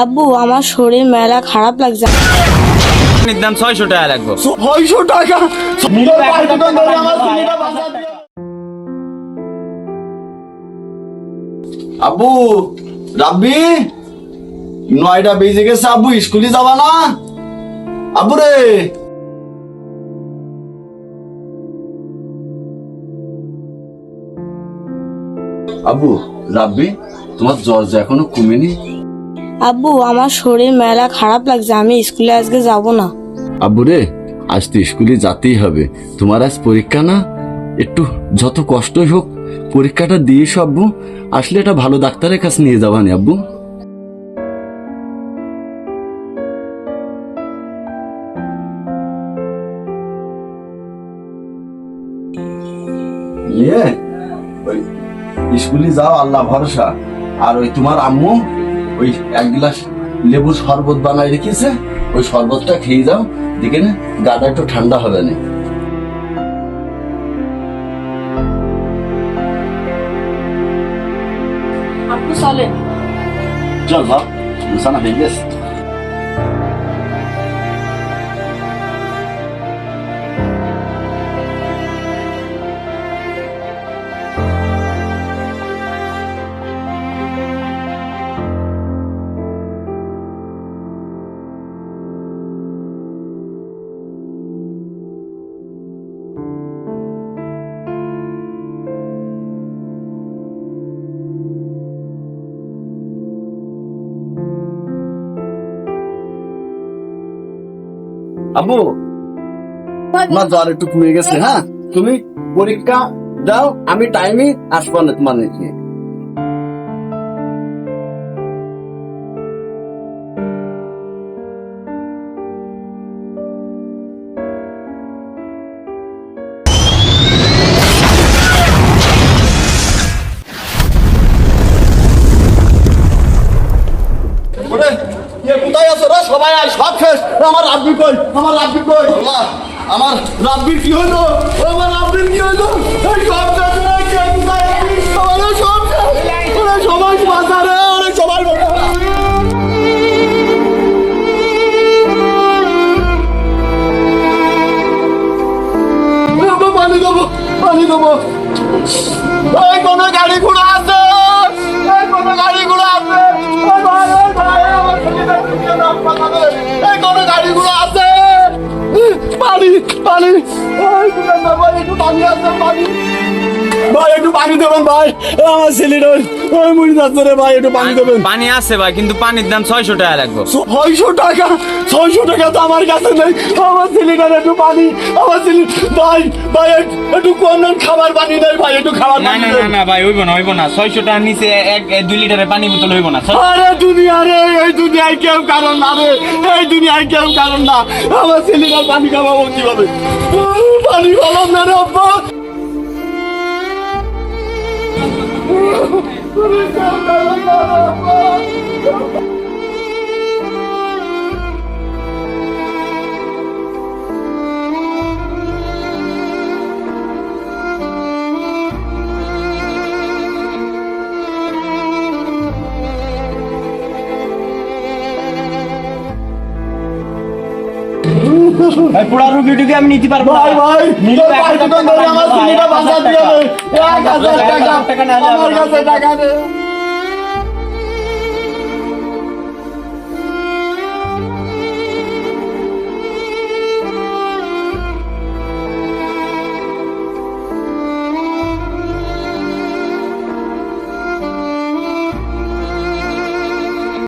আব্বু আমার শরীর মেলা খারাপ লাগছে। দাম 600 টাকা লাগবে। 600 টাকা? আব্বু রাব্বি 9টা বেজে গেছে, আব্বু স্কুলে যাবা না? আব্বু রে, আব্বু রাব্বি তোমার জ্বর যে এখনো কমেনি? আব্বু আমার শরীর মেলা খারাপ লাগছে, আমি স্কুলে আজকে যাব না। আব্বু রে, আজ তো স্কুলে যেতেই হবে, তোমার আজ পরীক্ষা না? একটু যত কষ্টই হোক পরীক্ষাটা দিয়ে আব্বু, আসলে এটা ভালো ডাক্তারের কাছে নিয়ে যাবানি আব্বু। স্কুলে যাও, আল্লাহ ভরসা। আর ওই তোমার আম্মু ওই 1 গ্লাস লেবুর শরবত বানাই রেখেছে, ওই শরবতটা খেয়ে যাও, দেখে না গাটা একটু ঠান্ডা হবে না। আপনি চলেন। চল বাপ, বিছানা হয়ে গেছে। আব্বু তোমার জ্বর একটু কমে গেছে, হ্যাঁ তুমি পরীক্ষা দাও, আমি টাইমে আসবো না তোমার নিয়ে। কোথায় আছো রে সবাই? আয়, সব শেষ। আমার রাব্বি কই? আমার রাব্বি কই? আল্লাহ, আমার রাব্বির কি হলো? আমার রাব্বির কি হলো? এই সব শেষ রে, কে কোথায় আছিস? ওরে সব শেষ। ওরে সবাই বাঁচা রে, ওরে সবাই বাঁচা। পানি দেবো, পানি দেবো। এই কোনো গাড়ি ঘোড়া আছে? এই কোনো গাড়ি ঘোড়া আছে? পানি পানি, একটু পানি আছে, পানি ভাই, একটু পানি দেবেন ভাই, আমার ছেলেটা ওই মুড়ি যাচ্ছে রে ভাই, একটু পানি দেবেন। পানি আছে ভাই, কিন্তু পানির দাম 600 টাকা লাগবে। 600 টাকা? 600 টাকা তো আমার কাছে নেই, আমার ছেলেটার একটু পানি, আমার ছেলে ভাই, ভাই একটু কোন খাবার পানি দেয় ভাই, একটু খাবার না পানি না দেন। না না ভাই, হইব না 600 টাকার নিচে 2 লিটারের পানি বোতল হইব না। আরে দুনিয়া রে, এই দুনিয়ায় কেউ কারণ না রে, এই দুনিয়ায় কেউ কারণ না, আমার ছেলেটার পানি খাওয়াবো কিভাবে? পানি খাওয়াম না রে আব্বা। পুরা রুগীটিকে আমি নিতে পারবো ভাই ভাই, আমার ছেলেটা বাঁচা দিয়ে 1000 টাকা, আমার কাছে টাকা নেই।